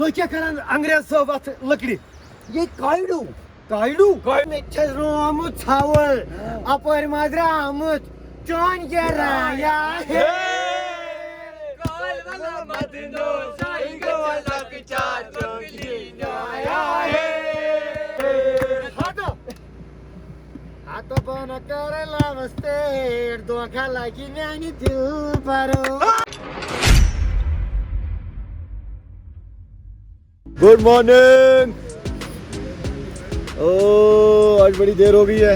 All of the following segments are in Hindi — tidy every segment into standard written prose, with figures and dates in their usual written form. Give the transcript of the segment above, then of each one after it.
तो क्या करन अंग्रेज सब अथ लकड़ी ये कायडू कायडू मे छस रोमुत छावल अपर माद्रा आमुत चोन के राया हे काल वाला मदनो साई गला के चाचो की आया है हातो बन करला मस्ते धोखा लागी न्यानी दिल परो गुड मॉर्निंग। ओ आज बड़ी देर हो गई है।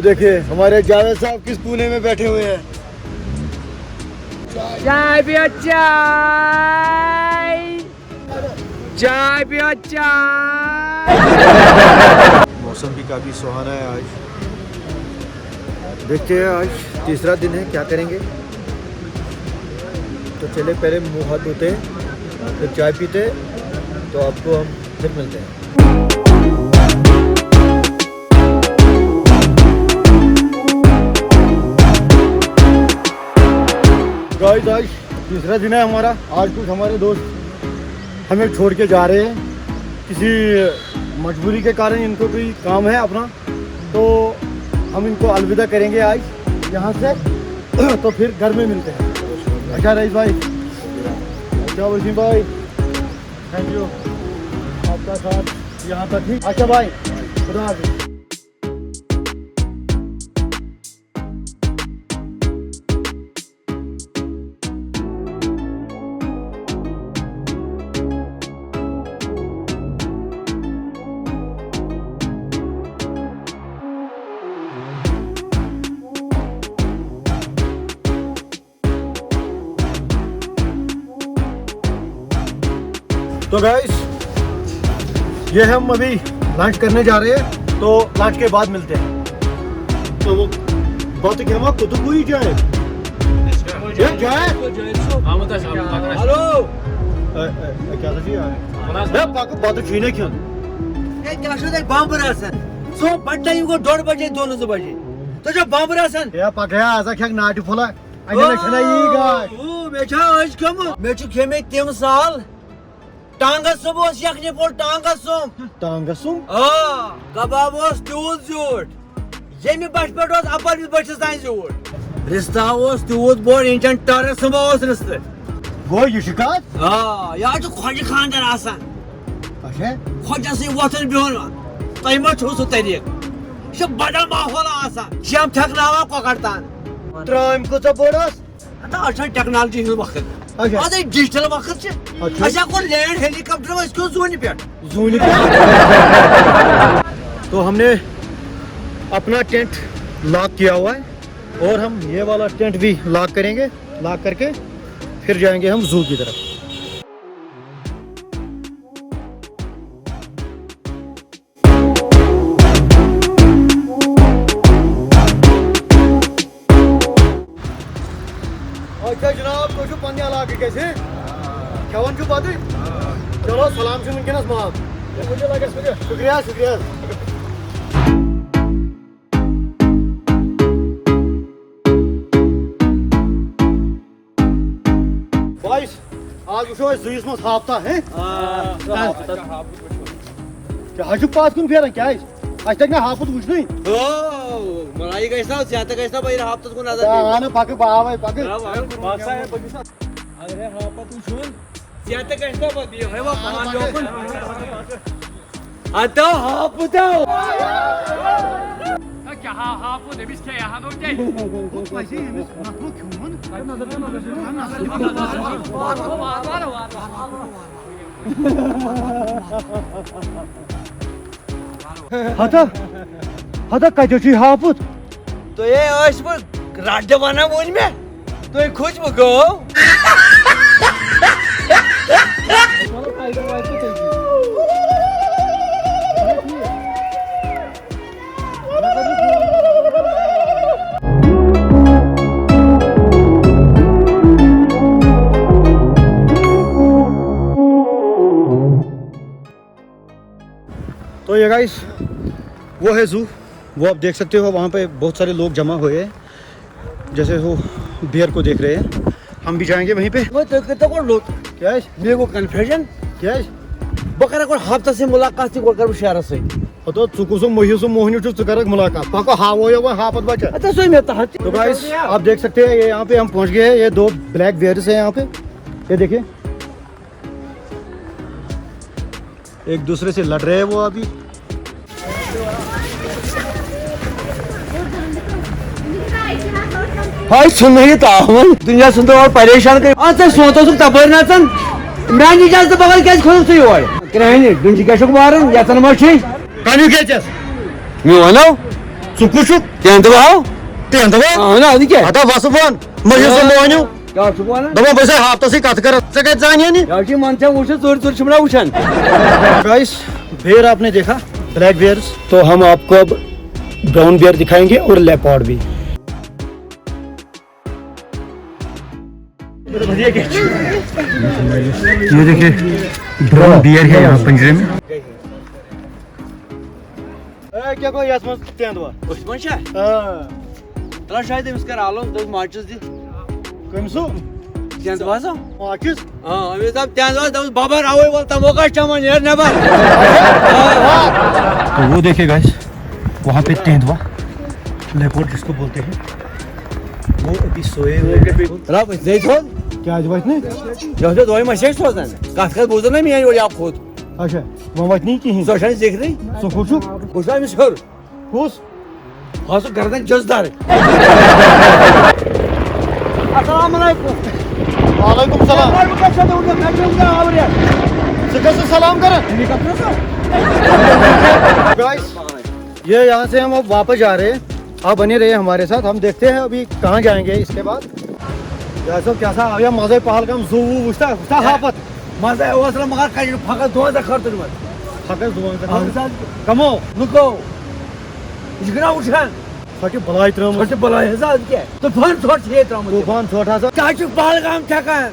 देखिए हमारे जावेद साहब किस कोने में बैठे हुए हैं। चाय पियो चाय चाय पियो चाय। मौसम भी काफी सुहाना है आज। देखते हैं आज तीसरा दिन है क्या करेंगे। तो चले पहले मुंह हाथ धोते हैं फिर चाय पीते हैं। तो आपको हम फिर मिलते हैं। गाइस आज तीसरा दिन है हमारा। आज कुछ हमारे दोस्त हमें छोड़ के जा रहे हैं किसी मजबूरी के कारण। इनको कोई काम है अपना तो हम इनको अलविदा करेंगे आज यहाँ से। तो फिर घर में मिलते हैं। अच्छा रईस भाई, अच्छा वसीम भाई, थैंक यू आपका साथ यहाँ तक ही। अच्छा भाई खुदा हाफिज़। तो गाइस ये हम अभी लंच करने जा रहे हैं। तो लंच के बाद मिलते हैं। तो वो बात क्या हुआ कुतुब हुई जाए जाए हेलो क्या था जी यार बात छीने क्यों ये क्या शुद्ध बम रासन सो बट टाइम को 2 बजे 2 बजे तो जो बम रासन या पकया आजा क्या नाटी फुला अगले छनाईगा ओ मेचा आज कम मेचु खेमे 3 साल टांगा सबोस यखने पोल टांगा सुम कबाब ओस तूत जोट ये में बच पड़ोस अपर भी बच साइन जोट रिश्ता ओस तूत बोर इंजन टर समोस रिश्ते वो ये शिकायत या जो खोज खानदार आसान अच्छा खोज से वतन बिहोन तैमा छु सु तरीक ये बड़ा माहौल आसान शम ठकनावा कोकड़तान ट्राइम को जबरदस्त अता अच्छा टेक्नोलॉजी हिल वक्त अरे डिजिटल वक्त अच्छा को लैंड हेलीकॉप्टर में इसको जोनी पे तो हमने अपना टेंट लॉक किया हुआ है और हम ये वाला टेंट भी लॉक करेंगे। लॉक करके फिर जाएंगे हम जू की तरफ। अच्छा जनाब तो पंजा ला के कैसे क्या वन बात है। चलो सलाम से मुमकिन मुझे लगा शुक्रिया शुक्रिया। बॉयस आज वो जुइस मत हाफ्ता है क्या हजू पास कुन फेरन क्या आज तक ना हाफत कुछ नहीं मलाई कैसा ज्यादा कैसा भाई हाफ्ता को नजर आना पाके बावे पाके बासा है बगिसा अरे हाफत सुन ज्यादा कैसा बदियो है वो पान जोकुन आता हाफता क्या हाफू दे बिस क्या हानो के कैसे है ना क्यों हता हता कजची हाफत तो ये आज वो राज्य बना बोल में तो ये खुश बको तो ये गाइस वो है जू। वो आप देख सकते हो वहाँ पे बहुत सारे लोग जमा हुए हैं। जैसे वो बियर को देख रहे हैं। हम भी जाएंगे वहीं पे। वो तो कितना को लोग क्या है मेरे को कन्फ्यूजन क्या है बह कर हफ्ता से मुलाकात कर शहर सो तो चुकुसु मोहिसु मोहनी छु कर मुलाकात पको हावो ये वो हापत बचा। अच्छा सो मैं तो गाइस आप देख सकते हैं ये यहाँ पे हम पहुंच गए हैं। ये दो ब्लैक बेयर्स हैं यहाँ पे, ये देखिए एक दूसरे से लड़ रहे हैं वो अभी। हाय सुन नहीं तावन दुनिया सुन और परेशान कर अच्छा सोतो सुन तबर नाचन मैं इजाजत बगैर कैसे खोल से और कहने दुनिया कैसे मारन या तन मछी कान्यू कैचस मैं वनो चुकुसु तेंदवा हां ना अधिक है आता वसुबन मोहिसु मोहनी क्या सुबह दबो बसे हाफ्ता से कत कर सके जानिए नहीं याची मानते उसे चोर चोर छिमड़ा उछन गाइस बेयर आपने देखा ब्लैक बेयर्स, तो हम आपको अब ब्राउन बेयर दिखाएंगे और लेपर्ड भी। ये देखिए ब्राउन बेयर है यहाँ पिंजरे में। क्या कोई यासमन तेंदवा उस्मान शाह हां तला शायद इसका आलो तो मार्चस दी कमसु तेंदवा सो मार्चस हां अभी सब तेंदवा तो बाबा रावे बोलता मौका चमन यार नेबर। तो वो देखिए गाइस वहाँ पे तेंदुआ लेपर्ड जिसको बोलते हैं वो अभी सोए हुए हैं। राव जय थोन क्या आज बात नहीं जो तो दोई मशेक सोजन कास बोझ नहीं मैं आप खुद अच्छा वो बात नहीं की सोशल देख रही सो खुशु गुस्सा में सर खुश हां तो गर्दन जजदार अस्सलाम वालेकुम वालेकुम सलाम और क्या चलते हो मैं कहूंगा और यार से सलाम कर निकल सो गाइस ये यहाँ से हम अब वापस जा रहे हैं। आप बने रहे हमारे साथ, हम देखते हैं अभी कहाँ जाएंगे इसके बाद। जैसा कैसा आया मजे पहलगाम जू उस्ता हाफत मजा है वो मगर का फकत 2000 खर्च मत फकस दुआ हां कमो नुको जिगरा उठन फटे बलाई त्रम छोटे बला हजार के तो फोन छोट छे त्रम तूफान छोटा सा काचु पहलगाम ठकन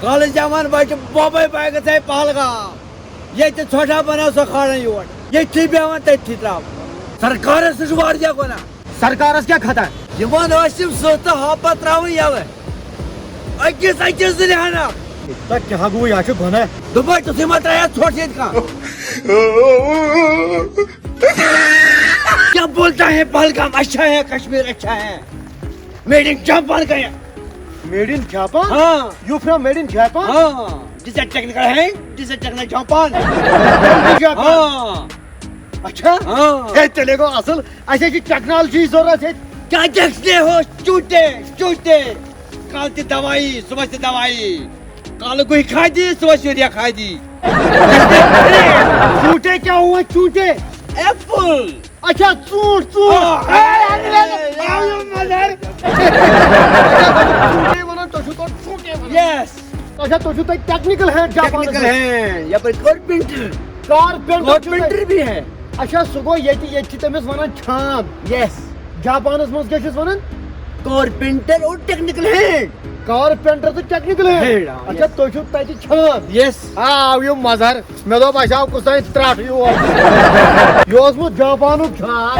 कॉलेज जमान बाच बॉबे पाएगा थे पहलगाम ये तो छोटा बना सो खाना योट ये थी बेवन ते थी त्राम सरकार से जुवार जा कोना सरकार क्या खाता है ये वन वासिम सोता हापत राव यावे अक्के से रहना तक क्या गो याचे बना है दुबई तो सीमा त्रया छोड़ छे का क्या बोलता है पहलगाम अच्छा है कश्मीर अच्छा है मेड इन जापान का है मेड इन जापान हाँ you from made in Japan हाँ जिसे टेक्निकल है जिसे टेक्निकल जापान हाँ अच्छा हाँ हे चलेगो असल ऐसे की टेक्नोलॉजी जरूरत है क्या देखते हो चूटे चूटे काल की दवाई सुबह से दवाई काल को ही खा दी सुबह सूर्या खा दी चूटे क्या हुआ चूटे एप्पल अच्छा चूट चूट यस अच्छा तो टेक्निकल है टेक्निकल है या पर कारपेंटर कारपेंटर भी है अच्छा सुगो ये तमिस वनान छान यस जापानस मज क्या वनान कारपेंटर और टेक्निकल है कारपेंटर तो टेक्निकल है अच्छा तो छान यस हाँ यो मजहर मे दो बचा कुछ त्राट यो जापान छान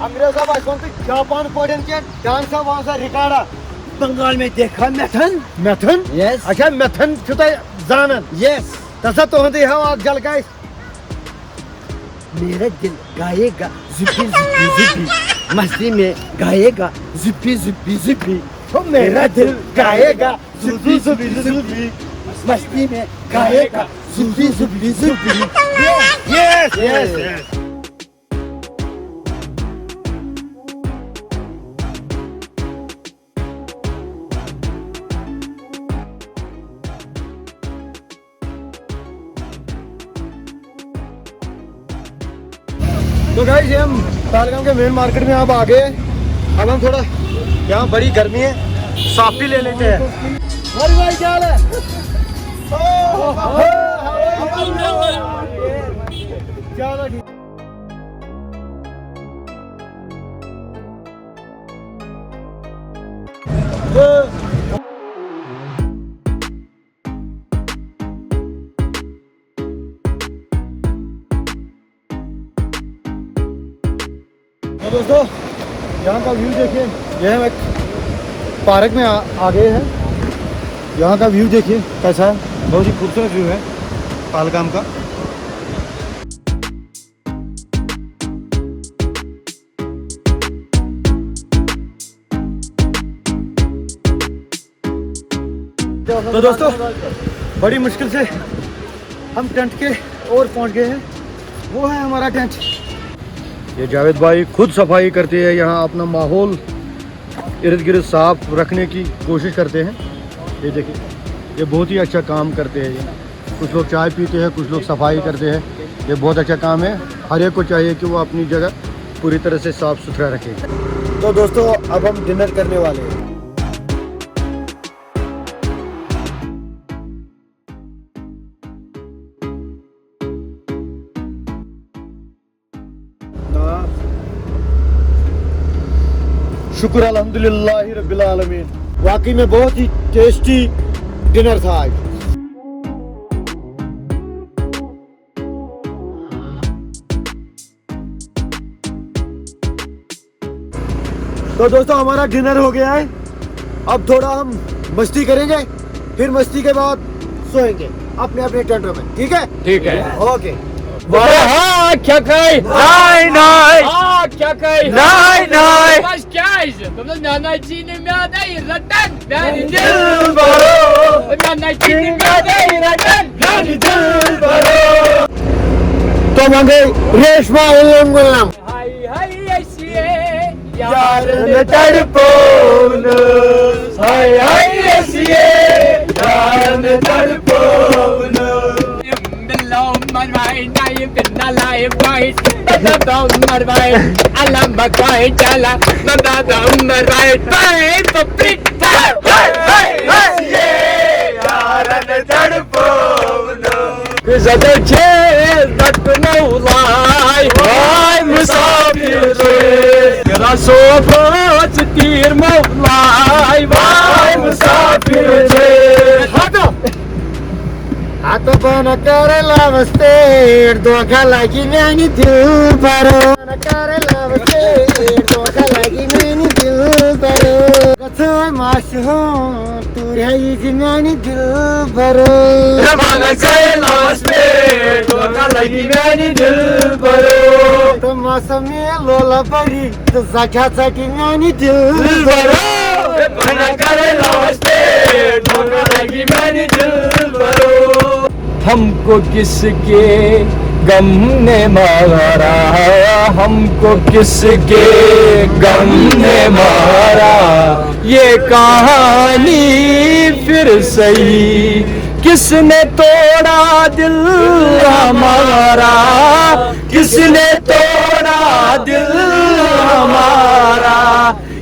अंग्रेजा बचपन तो जापान पढ़न के डांसा वांसा रिकार्डा बंगाल में देखा मैथन मैथन यस अच्छा मैथन जानन यस तसा तो हम आज जल गाइस मेरा दिल गाएगा जिप्पी जिप्पी जिप्पी मस्ती में गाएगा जिप्पी जिप्पी जिप्पी तो मेरा दिल गाएगा जुबी जुबी जुबी मस्ती में गाएगा जिप्पी जिप्पी जिप्पी यस यस तो गाइस हम पहलगाम के मेन मार्केट में अब आ गए। अब हम थोड़ा यहाँ बड़ी गर्मी है सॉफ्टी ले लेते हैं। भाई क्या हाल है? चलो ठीक। तो दोस्तों यहाँ का व्यू देखिए, यह हम एक पार्क में आ गए हैं। यहाँ का व्यू देखिए कैसा है, बहुत ही खूबसूरत व्यू है। पहलगाम का। तो दोस्तों बड़ी मुश्किल से हम टेंट के और पहुंच गए हैं। वो है हमारा टेंट। ये जावेद भाई खुद सफाई करते हैं, यहाँ अपना माहौल इर्द गिर्द साफ रखने की कोशिश करते हैं। ये देखिए, ये बहुत ही अच्छा काम करते हैं। ये कुछ लोग चाय पीते हैं, कुछ लोग सफाई करते हैं। ये बहुत अच्छा काम है। हर एक को चाहिए कि वो अपनी जगह पूरी तरह से साफ सुथरा रखे। तो दोस्तों अब हम डिनर करने वाले हैं। शुक्र अल्हम्दुलिल्लाह रब्बिल आलमीन, वाकई में बहुत ही टेस्टी डिनर था आज। तो दोस्तों हमारा डिनर हो गया है। अब थोड़ा हम मस्ती करेंगे, फिर मस्ती के बाद सोएंगे अपने अपने टेंटों में। ठीक है? ठीक है। ओके। हाँ क्या कहीं? Nein, nein! हाँ क्या कहीं? Nein, nein! Was kijk? Kom dan naar China met de Iradan. Naar die Dilbaro! naar China met de Iradan. Naar die Dilbaro. तो मंगे रेशमा उल्लम गुल्लम Hai hai ऐसिए यार न तड़पोन, हाय हाय ऐसिए यार न तड़पोन। तीर मौलाई वाई मुसाफिर हाथ बन कर लावस्ते धोखा लगी मैंने दिल भरो कर लावस्ते धोखा लगी मैंने दिल भरो कथो माश हो तू रही जी मैंने दिल भरो तो मौसम में लोला पड़ी तो सखा सकी मैंने दिल भरो हमको किसके गम ने मारा, हमको किसके गम ने मारा, ये कहानी फिर सही किसने तोड़ा दिल हमारा, किसने तोड़ा दिल हमारा,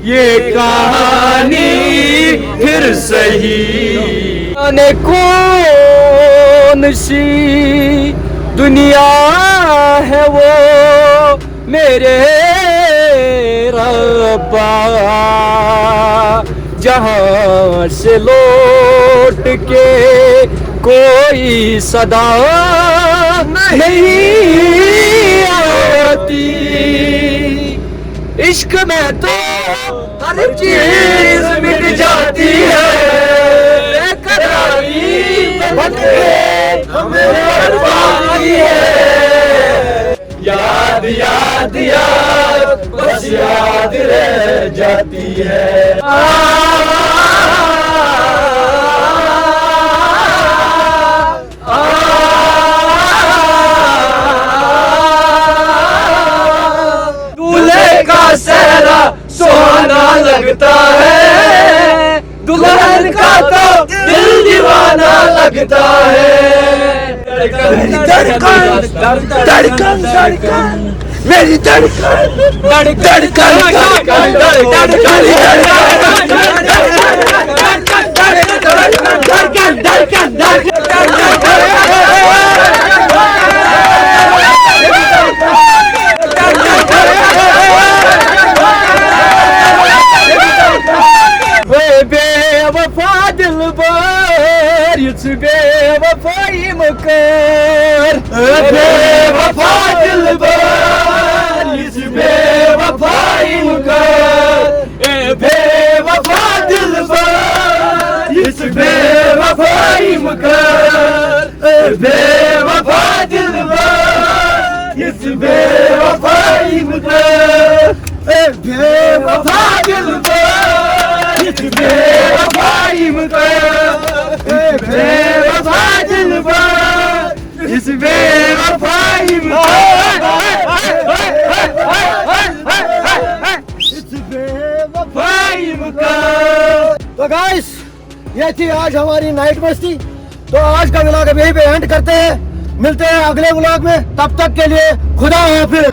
ये कहानी फिर सही। जाने कौन सी दुनिया है वो मेरे रब्बा, जहाँ से लौट के कोई सदा नहीं आती। इश्क में तो हर चीज मिट जाती है, बेकरारी बन के हमें बर्बादी है। याद याद याद बस याद रह जाती है। दूल्हे का सहरा सुहाना लगता है, दुल्हन का तो दिल दीवाना लगता है। धड़कन धड़कन धड़कन धड़कन मेरी धड़कन धड़कन धड़कन बेवफा दिलबर युझ बेवफाई मुकर, बेवफा दिलबर युझ बेवफाई मुकर, ए बेवफा दिलबर युझ बेवफाई मुकर, ए बेवफाई मुझे बेवफा दिलबर इस बेवफाई मुझे बेवफा दिलबर इस बेवफाई तो गाइस ये थी आज हमारी नाइट मस्ती। तो आज का व्लॉग अभी यहीं पे एंड करते हैं, मिलते हैं अगले व्लॉग में, तब तक के लिए खुदा हाफिज।